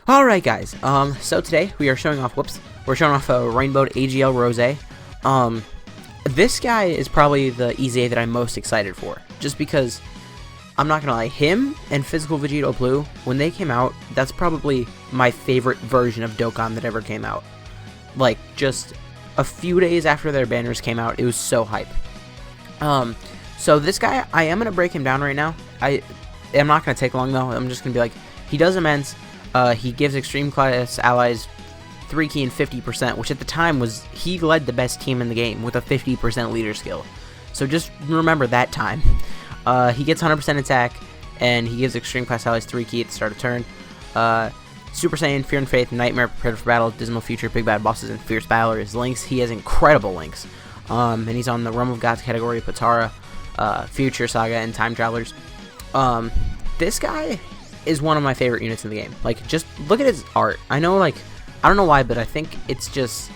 Alright guys, so today we are showing off, we're showing off a Rainbowed AGL Rose. This guy is probably the EZA that I'm most excited for, just because, I'm not gonna lie, him and Physical Vegito Blue, when they came out, that's probably my favorite version of Dokkan that ever came out. Like, just a few days after their banners came out, it was so hype. So this guy, I am gonna break him down right now. I'm not gonna take long though, I'm just gonna be like, he does immense. He gives extreme class allies 3 key and 50%, which at the time was, he led the best team in the game with a 50% leader skill. So just remember that time. He gets 100% attack, and he gives extreme class allies 3 key at the start of turn. Super Saiyan, Fear and Faith, Nightmare, Prepared for Battle, Dismal Future, Big Bad Bosses, and Fierce Battle is links. He has incredible links. And he's on the Realm of Gods category, Patara, Future Saga, and Time Travelers. This guy is one of my favorite units in the game. Like, just look at his art. I know, like, I don't know why, but I think it's just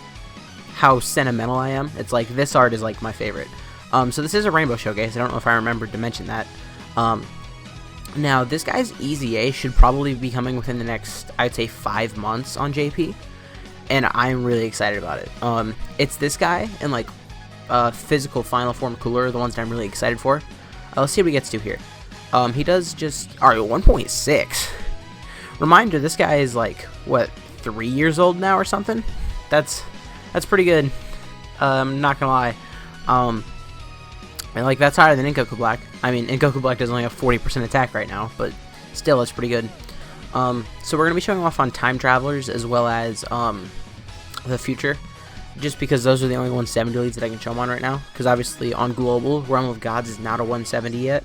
how sentimental I am. It's like, this art is like my favorite. So this is a Rainbow Showcase. I don't know if I remembered to mention that. Now, this guy's EZA should probably be coming within the next, I'd say, 5 months on JP, and I'm really excited about it. It's this guy and, like, Physical Final Form Cooler, the ones that I'm really excited for. Let's see what he gets to here. He does just, alright, 1.6. Reminder, this guy is like, what, 3 years old now or something? That's pretty good. I'm not gonna lie. And like, that's higher than Goku Black. I mean, Goku Black does only have 40% attack right now, but still, it's pretty good. So we're gonna be showing off on Time Travelers as well as the Future, just because those are the only 170 leads that I can show them on right now. Because obviously on Global, Realm of Gods is not a 170 yet.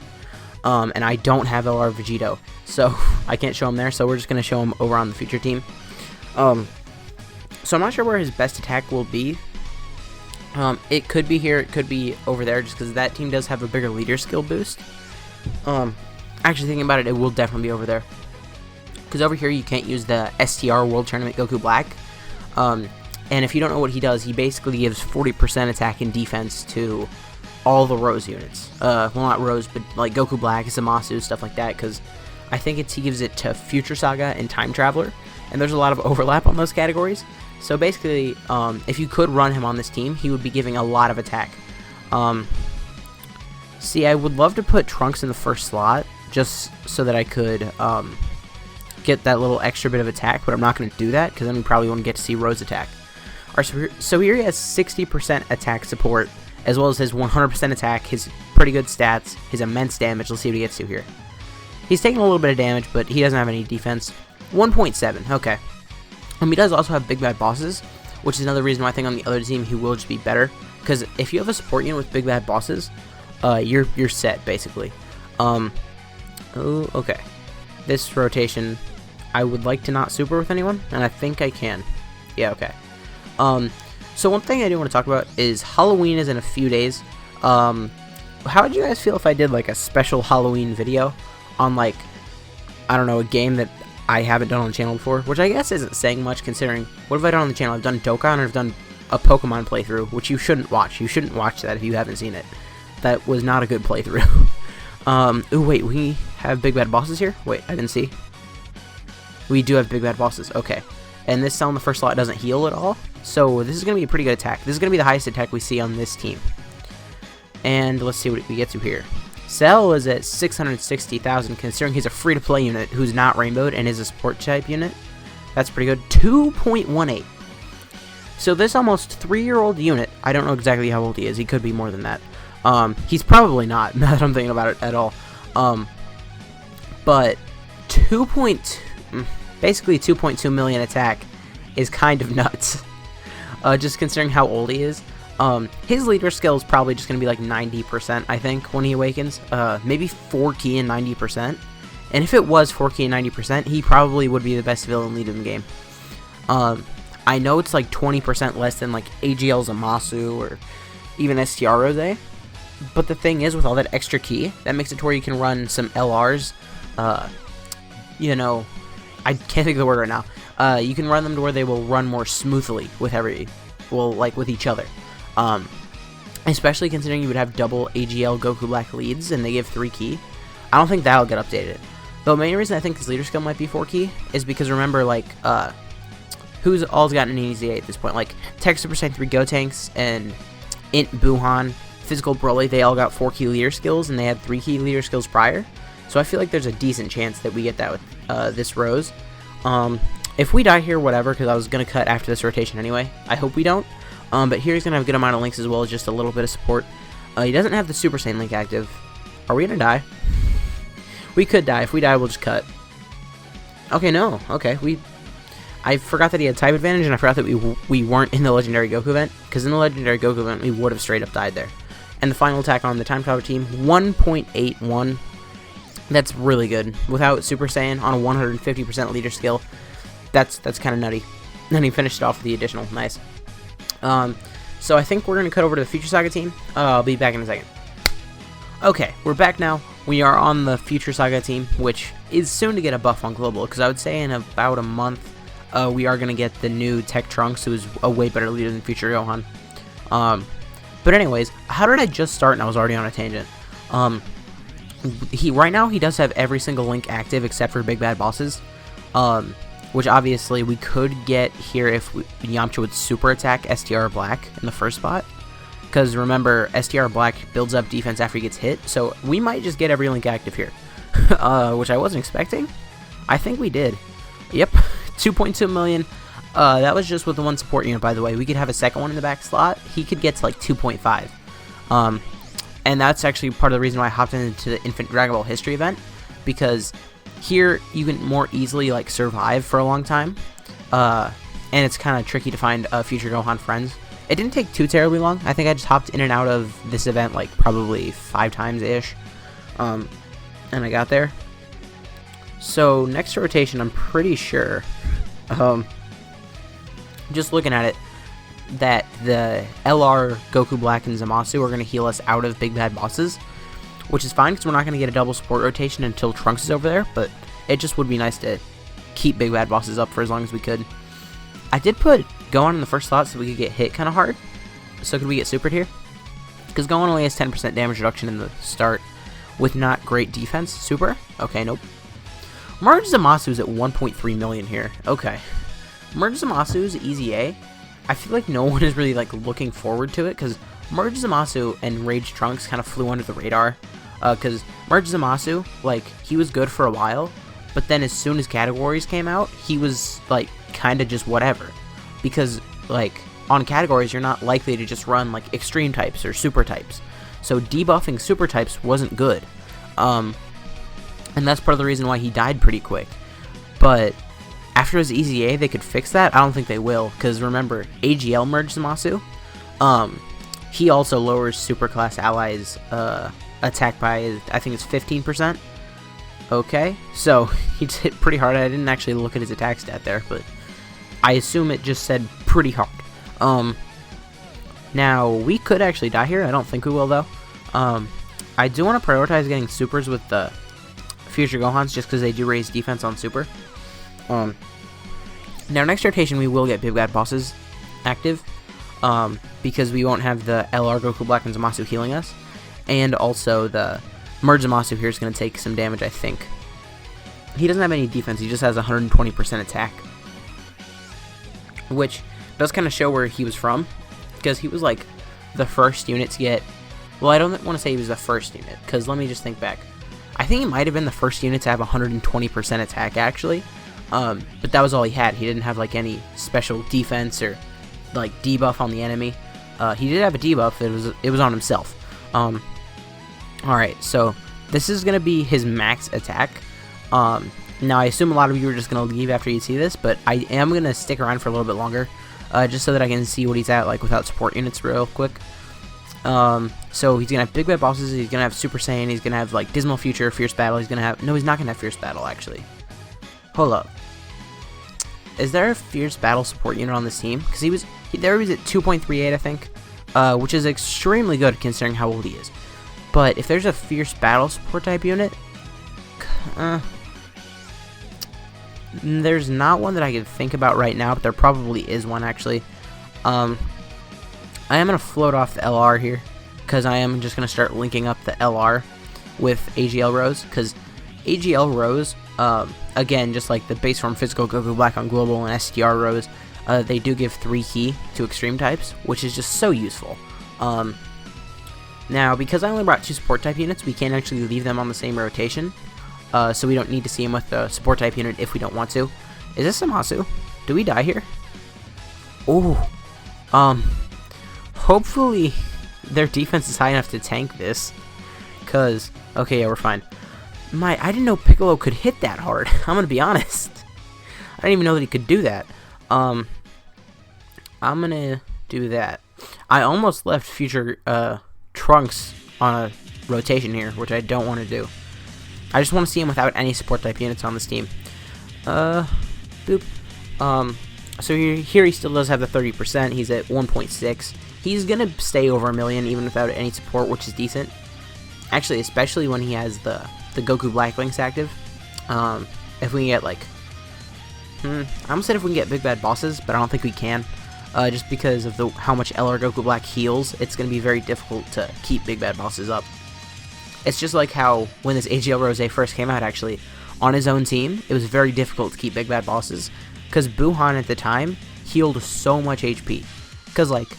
And I don't have LR Vegito, so I can't show him there, so we're just going to show him over on the Future team. So I'm not sure where his best attack will be. It could be here, it could be over there, just because that team does have a bigger leader skill boost. Actually thinking about it, it will definitely be over there. Because over here you can't use the STR World Tournament Goku Black. And if you don't know what he does, he basically gives 40% attack and defense to all the Rose units. Well, not Rose, but like Goku Black, Zamasu, stuff like that, because I think he gives it to Future Saga and Time Traveler, and there's a lot of overlap on those categories. So basically, if you could run him on this team, he would be giving a lot of attack. See, I would love to put Trunks in the first slot, just so that I could get that little extra bit of attack, but I'm not going to do that, because then we probably won't get to see Rose attack. Alright, so here he has 60% attack support, as well as his 100% attack, his pretty good stats, his immense damage. Let's see what he gets to here. He's taking a little bit of damage, but he doesn't have any defense. 1.7, okay. He does also have Big Bad Bosses, which is another reason why I think on the other team he will just be better. Because if you have a support unit with Big Bad Bosses, you're set, basically. Oh, okay. This rotation, I would like to not super with anyone, and I think I can. Yeah, okay. So one thing I do want to talk about is Halloween is in a few days. How would you guys feel if I did like a special Halloween video on, like, I don't know, a game that I haven't done on the channel before, which I guess isn't saying much considering what have I done on the channel? I've done Dokkan, and I've done a Pokemon playthrough, which you shouldn't watch. You shouldn't watch that if you haven't seen it. That was not a good playthrough. Oh wait, we have Big Bad Bosses here? Wait, I didn't see. We do have Big Bad Bosses, okay. And this cell in the first slot doesn't heal at all, so this is going to be a pretty good attack. This is going to be the highest attack we see on this team. And let's see what we get to here. Cell is at 660,000, considering he's a free-to-play unit who's not rainbowed and is a support type unit. That's pretty good. 2.18. So this almost 3-year-old unit, I don't know exactly how old he is. He could be more than that. He's probably not, now that I'm thinking about it at all. But basically 2.2 million attack is kind of nuts. Just considering how old he is. His leader skill is probably just going to be like 90%, I think, when he awakens. Maybe 4 key and 90%. And if it was 4 key and 90%, he probably would be the best villain lead in the game. I know it's like 20% less than like AGL Zamasu or even STR Rose. But the thing is, with all that extra key, that makes it to where you can run some LRs. You know, I can't think of the word right now. You can run them to where they will run more smoothly with with each other. Especially considering you would have double AGL Goku Black leads and they give 3 key. I don't think that'll get updated. The main reason I think his leader skill might be 4 key is because remember, like, who's all's gotten an easy 8 at this point? Like, Tech Super Saiyan 3 Gotenks and Int Buhan, Physical Broly, they all got 4 key leader skills, and they had 3 key leader skills prior. So I feel like there's a decent chance that we get that with this Rose. If we die here, whatever, because I was going to cut after this rotation anyway. I hope we don't. But here he's going to have a good amount of links as well as just a little bit of support. He doesn't have the Super Saiyan link active. Are we going to die? We could die. If we die, we'll just cut. Okay, no. Okay, I forgot that he had type advantage, and I forgot that we weren't in the Legendary Goku event, because in the Legendary Goku event, we would have straight up died there. And the final attack on the Time Traveler team, 1.81. That's really good. Without Super Saiyan on a 150% leader skill, that's kind of nutty. And he finished it off with the additional. Nice. So I think we're going to cut over to the Future Saga team. I'll be back in a second. Okay, we're back now. We are on the Future Saga team, which is soon to get a buff on Global, because I would say in about a month, we are going to get the new Tech Trunks, who is a way better leader than Future Gohan. But anyways, how did I just start and I was already on a tangent? Right now, he does have every single link active except for Big Bad Bosses, which obviously we could get here if Yamcha would super attack STR Black in the first spot. Because remember, STR Black builds up defense after he gets hit, so we might just get every link active here. Which I wasn't expecting. I think we did. Yep, 2.2 million. That was just with the one support unit, by the way. We could have a second one in the back slot. He could get to like 2.5. And that's actually part of the reason why I hopped into the Infinite Dragon Ball History event. Because here, you can more easily like survive for a long time. And it's kind of tricky to find Future Gohan friends. It didn't take too terribly long. I think I just hopped in and out of this event like probably 5 times-ish. And I got there. So next rotation, I'm pretty sure, just looking at it, that the LR, Goku Black, and Zamasu are going to heal us out of Big Bad Bosses. Which is fine, because we're not going to get a double support rotation until Trunks is over there. But it just would be nice to keep Big Bad Bosses up for as long as we could. I did put Gohan in the first slot so we could get hit kind of hard. So could we get supered here? Because Gohan only has 10% damage reduction in the start with not great defense. Super? Okay, nope. Merge Zamasu's at 1.3 million here. Okay. Merge Zamasu's easy A. I feel like no one is really like looking forward to it because Merge Zamasu and Rage Trunks kind of flew under the radar. Because Merge Zamasu, like, he was good for a while, but then as soon as categories came out, he was like kind of just whatever. Because like on categories, you're not likely to just run like extreme types or super types. So debuffing super types wasn't good. And that's part of the reason why he died pretty quick. But after his Easy A, they could fix that. I don't think they will, because remember, AGL merged Zamasu. He also lowers superclass allies' attack by, I think it's 15%. Okay, so he's hit pretty hard. I didn't actually look at his attack stat there, but I assume it just said pretty hard. Now, we could actually die here. I don't think we will, though. I do want to prioritize getting supers with the Future Gohans, just because they do raise defense on super. Now, next rotation, we will get Big Bad Bosses active, because we won't have the LR Goku Black and Zamasu healing us, and also the Merge Zamasu here is going to take some damage, I think. He doesn't have any defense, he just has 120% attack, which does kind of show where he was from, because he was like the first unit to get, well, I don't want to say he was the first unit, because let me just think back. I think he might have been the first unit to have 120% attack, actually, but that was all he had. He didn't have like any special defense or like debuff on the enemy. He did have a debuff, it was on himself. Alright, so this is going to be his max attack. Now I assume a lot of you are just going to leave after you see this, but I am going to stick around for a little bit longer, just so that I can see what he's at like without support units real quick. So he's going to have Big Bad Bosses, he's going to have Super Saiyan, he's going to have like Dismal Future, Fierce Battle, he's going to have, no, he's not going to have Fierce Battle actually. Hold up. Is there a Fierce Battle support unit on this team? Because he was at 2.38, I think, which is extremely good considering how old he is. But if there's a Fierce Battle support type unit, there's not one that I can think about right now, but there probably is one actually. I am going to float off the LR here, because I am just going to start linking up the LR with AGL Rose, because AGL Rose, again, just like the base form physical Goku Black on global and STR Rose, they do give 3 key to extreme types, which is just so useful. Now, because I only brought 2 support type units, we can't actually leave them on the same rotation, so we don't need to see them with the support type unit if we don't want to. Is this Zamasu? Do we die here? Oh, hopefully their defense is high enough to tank this, cause, okay, yeah, we're fine. I didn't know Piccolo could hit that hard. I'm gonna be honest. I didn't even know that he could do that. I'm gonna do that. I almost left future Trunks on a rotation here, which I don't want to do. I just want to see him without any support type units on this team. Boop. So here he still does have the 30%. He's at 1.6. He's gonna stay over 1 million even without any support, which is decent. Actually, especially when he has the Goku Black links active. If we can get like, I almost said if we can get big bad bosses, but I don't think we can. Just because of how much LR Goku Black heals, it's going to be very difficult to keep big bad bosses up. It's just like how when this AGL Rose first came out, actually, on his own team, it was very difficult to keep big bad bosses. Because Buhan at the time healed so much HP. Because, like,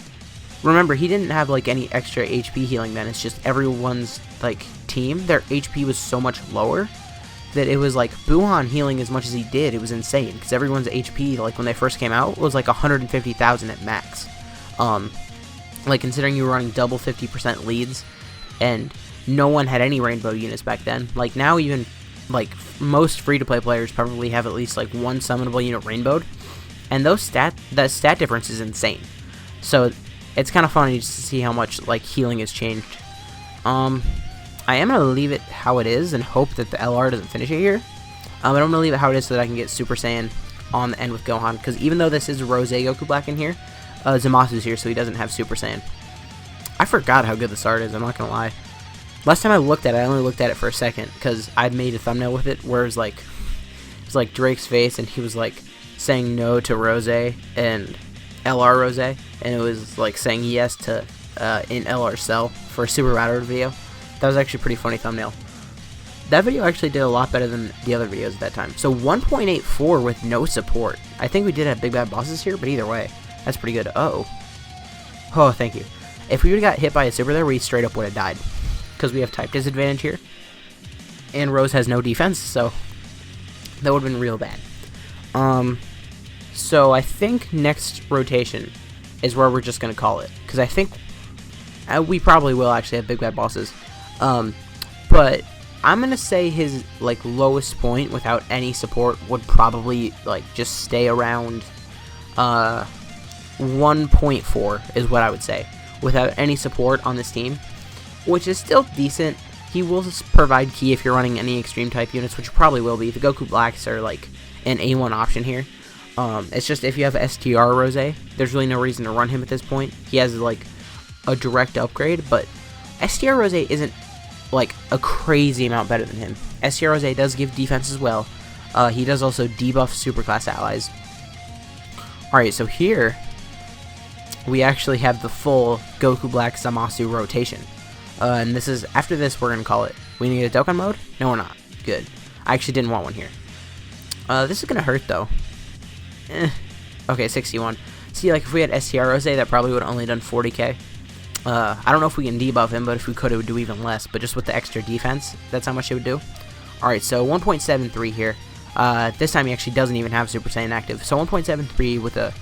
remember, he didn't have, like, any extra HP healing then. It's just everyone's, like, team, their HP was so much lower that it was like Buhan healing as much as he did. It was insane because everyone's HP, like when they first came out, was like 150,000 at max. Like considering you were running double 50% leads, and no one had any rainbow units back then. Like now, even like most free-to-play players probably have at least like 1 summonable unit rainbowed, and that stat difference is insane. So it's kind of funny just to see how much like healing has changed. I am going to leave it how it is and hope that the LR doesn't finish it here. I'm going to leave it how it is so that I can get Super Saiyan on the end with Gohan. Because even though this is Rose Goku Black in here, Zamasu's here so he doesn't have Super Saiyan. I forgot how good this art is, I'm not going to lie. Last time I looked at it, I only looked at it for a second. Because I made a thumbnail with it where it was like Drake's face and he was like saying no to Rose and LR Rose. And it was like saying yes to in LR Cell for a Super Router video. That was actually a pretty funny thumbnail. That video actually did a lot better than the other videos at that time. So 1.84 with no support. I think we did have big bad bosses here, but either way, that's pretty good. Oh, thank you. If we would have got hit by a super there, we straight up would have died. Because we have type disadvantage here. And Rose has no defense, so that would have been real bad. So I think next rotation is where we're just going to call it. Because I think we probably will actually have big bad bosses. But I'm gonna say his like lowest point without any support would probably like just stay around 1.4 is what I would say without any support on this team, which is still decent. He will provide key if you're running any extreme type units, which probably will be. The Goku Blacks are like an A1 option here. It's just if you have STR Rose, there's really no reason to run him at this point. He has like a direct upgrade, but STR Rose isn't like a crazy amount better than him. STR Rose does give defense as well. He does also debuff superclass allies. Alright, so here we actually have the full Goku Black Zamasu rotation. And this is, after this we're going to call it. We need a Dokkan mode? No, we're not. Good. I actually didn't want one here. This is going to hurt though. Okay, 61. See, like if we had STR Rose, that probably would have only done 40k. I don't know if we can debuff him, but if we could, it would do even less. But just with the extra defense, that's how much it would do. Alright, so 1.73 here. This time he actually doesn't even have Super Saiyan active. So 1.73 with a...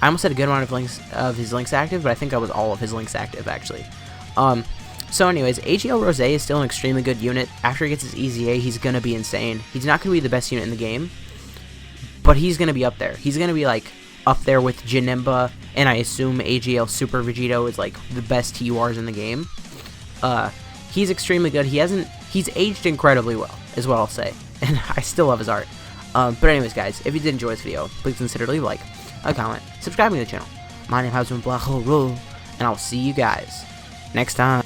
I almost had a good amount of his links active, but I think that was all of his links active, actually. So anyways, AGL Rose is still an extremely good unit. After he gets his EZA, he's going to be insane. He's not going to be the best unit in the game, but he's going to be up there. He's going to be, like, up there with Janemba, and I assume AGL Super Vegito is like the best TURs in the game. He's extremely good. He's aged incredibly well, is what I'll say. And I still love his art. But anyways, guys, if you did enjoy this video, please consider leaving a like, a comment, subscribing to the channel. My name has been Black Hole Rule, and I'll see you guys next time.